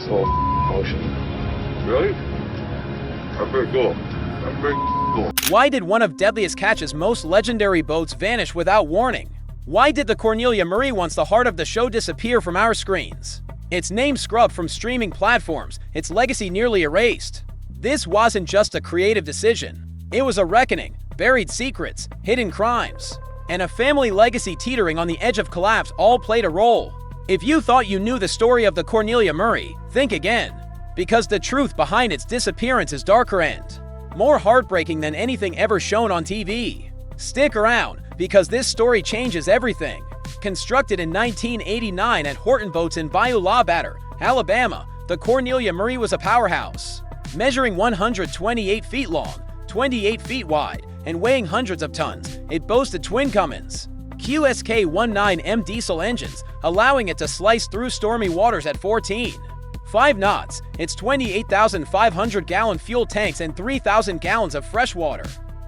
this whole ocean. Really? That's pretty cool. That's pretty cool. Why did one of Deadliest Catch's most legendary boats vanish without warning? Why did the Cornelia Marie, once the heart of the show, disappear from our screens? Its name scrubbed from streaming platforms, its legacy nearly erased. This wasn't just a creative decision. It was a reckoning, buried secrets, hidden crimes, and a family legacy teetering on the edge of collapse all played a role. If you thought you knew the story of the Cornelia Marie, think again. Because the truth behind its disappearance is darker and more heartbreaking than anything ever shown on TV. Stick around, because this story changes everything. Constructed in 1989 at Horton Boats in Bayou La Batter, Alabama, the Cornelia Marie was a powerhouse. Measuring 128 feet long, 28 feet wide, and weighing hundreds of tons, it boasted twin Cummins QSK-19M diesel engines, allowing it to slice through stormy waters at 14.5 knots. Its 28,500-gallon fuel tanks and 3,000 gallons of fresh water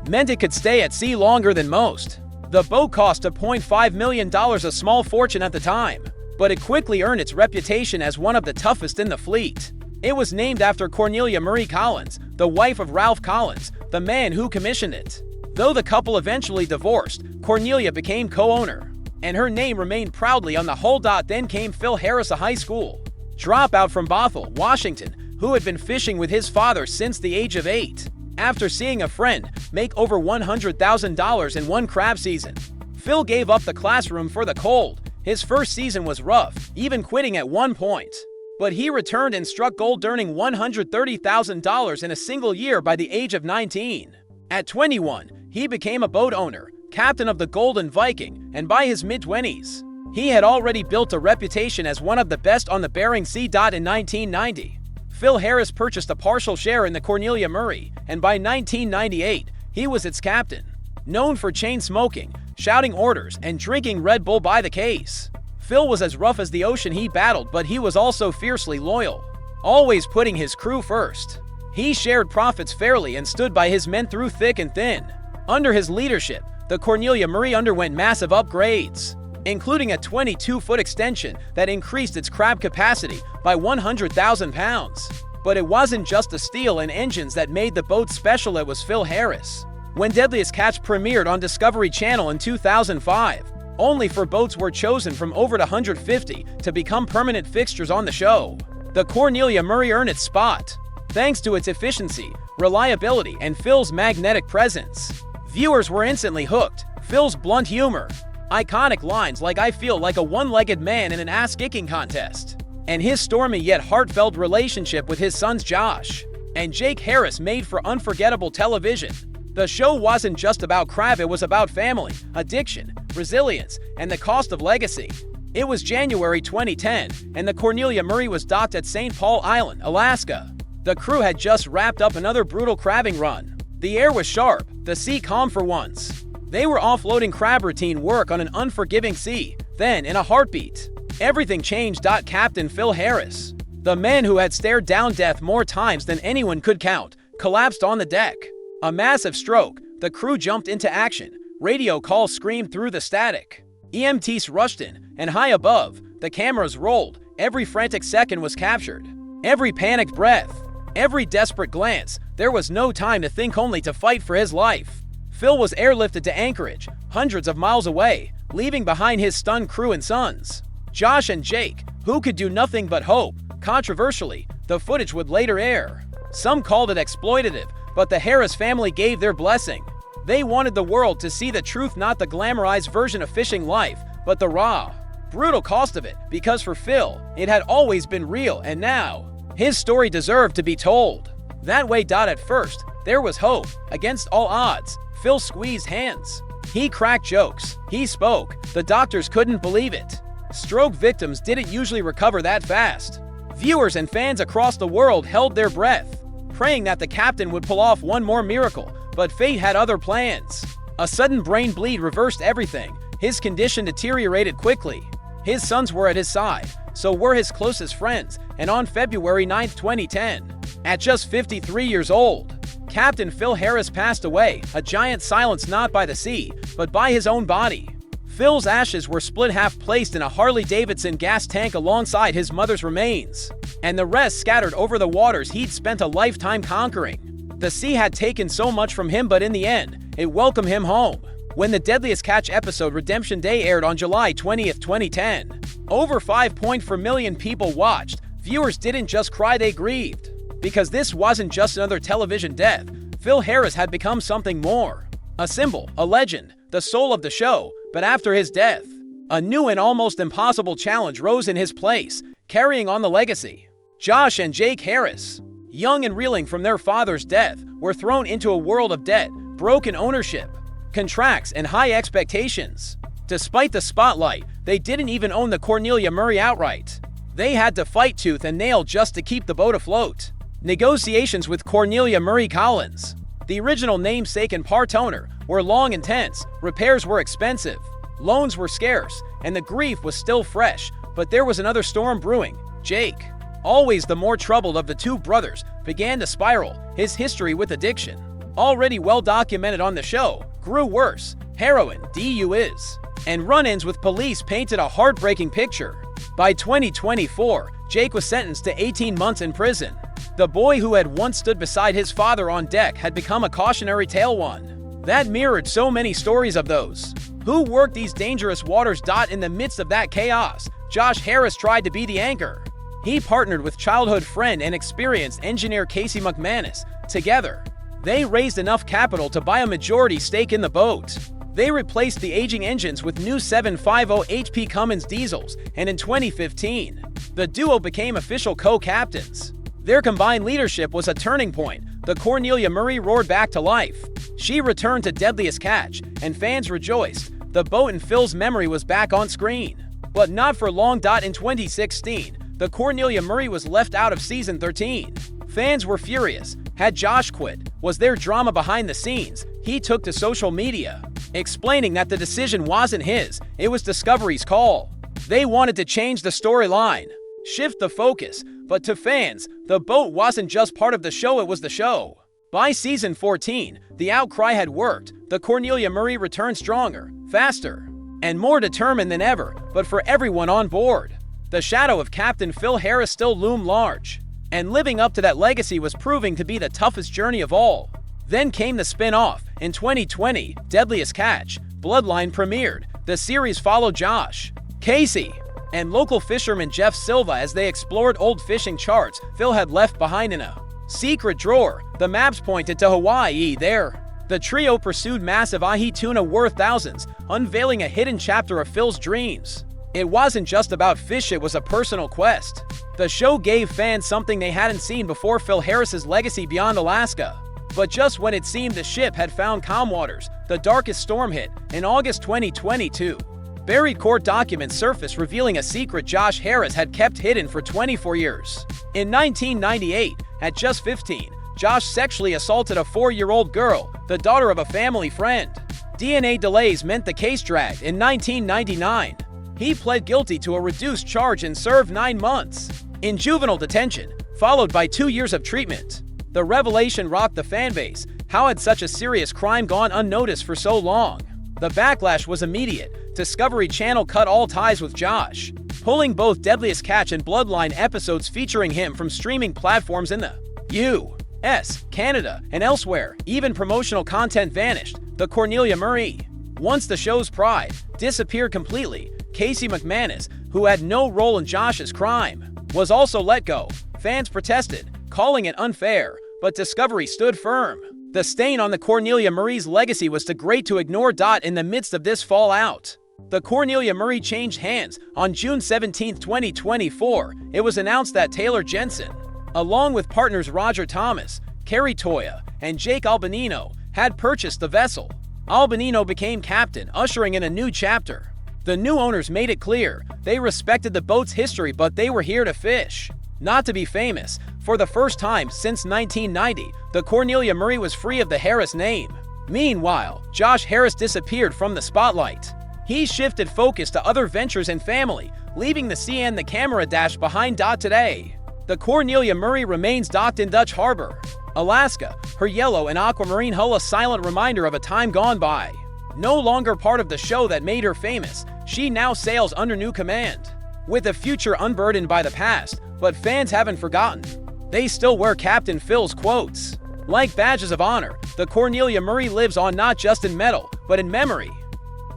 meant it could stay at sea longer than most. The boat cost $1.5 million, a small fortune at the time, but it quickly earned its reputation as one of the toughest in the fleet. It was named after Cornelia Marie Collins, the wife of Ralph Collins, the man who commissioned it. Though the couple eventually divorced, Cornelia became co-owner, and her name remained proudly on the hull. Then came Phil Harris, a high school dropout from Bothell, Washington, who had been fishing with his father since the age of 8. After seeing a friend make over $100,000 in one crab season, Phil gave up the classroom for the cold. His first season was rough, even quitting at one point. But he returned and struck gold, earning $130,000 in a single year by the age of 19. At 21, he became a boat owner, captain of the Golden Viking, and by his mid-20s, he had already built a reputation as one of the best on the Bering Sea. In 1990, Phil Harris purchased a partial share in the Cornelia Marie, and by 1998, he was its captain. Known for chain smoking, shouting orders, and drinking Red Bull by the case, Phil was as rough as the ocean he battled, but he was also fiercely loyal, always putting his crew first. He shared profits fairly and stood by his men through thick and thin. Under his leadership, the Cornelia Marie underwent massive upgrades, including a 22-foot extension that increased its crab capacity by 100,000 pounds. But it wasn't just the steel and engines that made the boat special, it was Phil Harris. When Deadliest Catch premiered on Discovery Channel in 2005, only 4 boats were chosen from over 150 to become permanent fixtures on the show. The Cornelia Marie earned its spot thanks to its efficiency, reliability, and Phil's magnetic presence. Viewers were instantly hooked. Phil's blunt humor, iconic lines like "I feel like a one-legged man in an ass-kicking contest," and his stormy yet heartfelt relationship with his sons Josh and Jake Harris made for unforgettable television. The show wasn't just about crab, it was about family, addiction, resilience, and the cost of legacy. It was January 2010, and the Cornelia Marie was docked at St. Paul Island, Alaska. The crew had just wrapped up another brutal crabbing run. The air was sharp, the sea calm for once. They were offloading crab routine work on an unforgiving sea. Then, in a heartbeat, everything changed. Captain Phil Harris, the man who had stared down death more times than anyone could count, collapsed on the deck. A massive stroke. The crew jumped into action. Radio calls screamed through the static. EMTs rushed in, and high above, the cameras rolled. Every frantic second was captured. Every panicked breath. Every desperate glance. There was no time to think, only to fight for his life. Phil was airlifted to Anchorage, hundreds of miles away, leaving behind his stunned crew and sons, Josh and Jake, who could do nothing but hope. Controversially, the footage would later air. Some called it exploitative, but the Harris family gave their blessing. They wanted the world to see the truth, not the glamorized version of fishing life, but the raw, brutal cost of it, because for Phil, it had always been real, and now, his story deserved to be told. That way. At first, there was hope. Against all odds, Phil squeezed hands. He cracked jokes. He spoke. The doctors couldn't believe it. Stroke victims didn't usually recover that fast. Viewers and fans across the world held their breath, praying that the captain would pull off one more miracle, but fate had other plans. A sudden brain bleed reversed everything. His condition deteriorated quickly. His sons were at his side, so were his closest friends, and on February 9, 2010, at just 53 years old, Captain Phil Harris passed away, a giant silence not by the sea, but by his own body. Phil's ashes were split half, placed in a Harley-Davidson gas tank alongside his mother's remains. and the rest scattered over the waters he'd spent a lifetime conquering. The sea had taken so much from him, but in the end, it welcomed him home. When the Deadliest Catch episode Redemption Day aired on July 20th, 2010, over 5.4 million people watched. Viewers didn't just cry, they grieved. Because this wasn't just another television death. Phil Harris had become something more. A symbol, a legend, the soul of the show. But after his death, a new and almost impossible challenge rose in his place, carrying on the legacy. Josh and Jake Harris, young and reeling from their father's death, were thrown into a world of debt, broken ownership, contracts, and high expectations. Despite the spotlight, they didn't even own the Cornelia Marie outright. They had to fight tooth and nail just to keep the boat afloat. Negotiations with Cornelia Marie Collins, the original namesake and part owner, were long and tense. Repairs were expensive, loans were scarce, and the grief was still fresh. But there was another storm brewing. Jake, always the more troubled of the two brothers, began to spiral. His history with addiction, already well documented on the show, grew worse. Heroin, DUIs, and run-ins with police painted a heartbreaking picture. By 2024, Jake was sentenced to 18 months in prison. The boy who had once stood beside his father on deck had become a cautionary tale, one that mirrored so many stories of those who worked these dangerous waters. In the midst of that chaos, Josh Harris tried to be the anchor. He partnered with childhood friend and experienced engineer Casey McManus. Together, they raised enough capital to buy a majority stake in the boat. They replaced the aging engines with new 750 HP Cummins diesels, and in 2015, the duo became official co-captains. Their combined leadership was a turning point. The Cornelia Marie roared back to life. She returned to Deadliest Catch, and fans rejoiced. The boat in Phil's memory was back on screen. But not for long. In 2016, the Cornelia Marie was left out of season 13. Fans were furious. Had Josh quit? Was there drama behind the scenes? He took to social media, explaining that the decision wasn't his, it was Discovery's call. They wanted to change the storyline, shift the focus, but to fans, the boat wasn't just part of the show, it was the show. By season 14, the outcry had worked. The Cornelia Marie returned stronger, faster, and more determined than ever. But for everyone on board, the shadow of Captain Phil Harris still loomed large. And living up to that legacy was proving to be the toughest journey of all. Then came the spin-off. In 2020, Deadliest Catch Bloodline premiered. The series followed Josh, Casey, and local fisherman Jeff Silva as they explored old fishing charts Phil had left behind in a secret drawer. The maps pointed to Hawaii. There, the trio pursued massive ahi tuna worth thousands, unveiling a hidden chapter of Phil's dreams. It wasn't just about fish, it was a personal quest. The show gave fans something they hadn't seen before: Phil Harris's legacy beyond Alaska. But just when it seemed the ship had found calm waters, the darkest storm hit. In August 2022, buried court documents surfaced revealing a secret Josh Harris had kept hidden for 24 years. In 1998, at just 15, Josh sexually assaulted a 4-year-old girl, the daughter of a family friend. DNA delays meant the case dragged. In 1999, he pled guilty to a reduced charge and served 9 months in juvenile detention, followed by 2 years of treatment. The revelation rocked the fanbase. How had such a serious crime gone unnoticed for so long? The backlash was immediate. Discovery Channel cut all ties with Josh, pulling both Deadliest Catch and Bloodline episodes featuring him from streaming platforms in the U.S., Canada, and elsewhere. Even promotional content vanished. The Cornelia Marie, once the show's pride, disappeared completely. Casey McManus, who had no role in Josh's crime, was also let go. Fans protested, calling it unfair, but Discovery stood firm. The stain on the Cornelia Marie's legacy was too great to ignore. In the midst of this fallout, the Cornelia Marie changed hands. On June 17, 2024, it was announced that Taylor Jensen, along with partners Roger Thomas, Kerry Toya, and Jake Albanino, had purchased the vessel. Albanino became captain, ushering in a new chapter. The new owners made it clear they respected the boat's history, but they were here to fish, not to be famous. For the first time since 1990, the Cornelia Marie was free of the Harris name. Meanwhile, Josh Harris disappeared from the spotlight. He shifted focus to other ventures and family, leaving the sea and the camera dash behind. Today, the Cornelia Marie remains docked in Dutch Harbor, Alaska, her yellow and aquamarine hull a silent reminder of a time gone by. No longer part of the show that made her famous, she now sails under new command. With a future unburdened by the past, but fans haven't forgotten. They still wear Captain Phil's quotes. Like badges of honor, the Cornelia Marie lives on not just in metal, but in memory.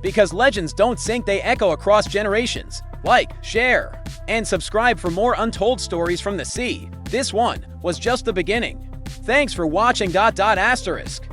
Because legends don't sink, they echo across generations. Like, share, and subscribe for more untold stories from the sea. This one was just the beginning. Thanks for watching. *****.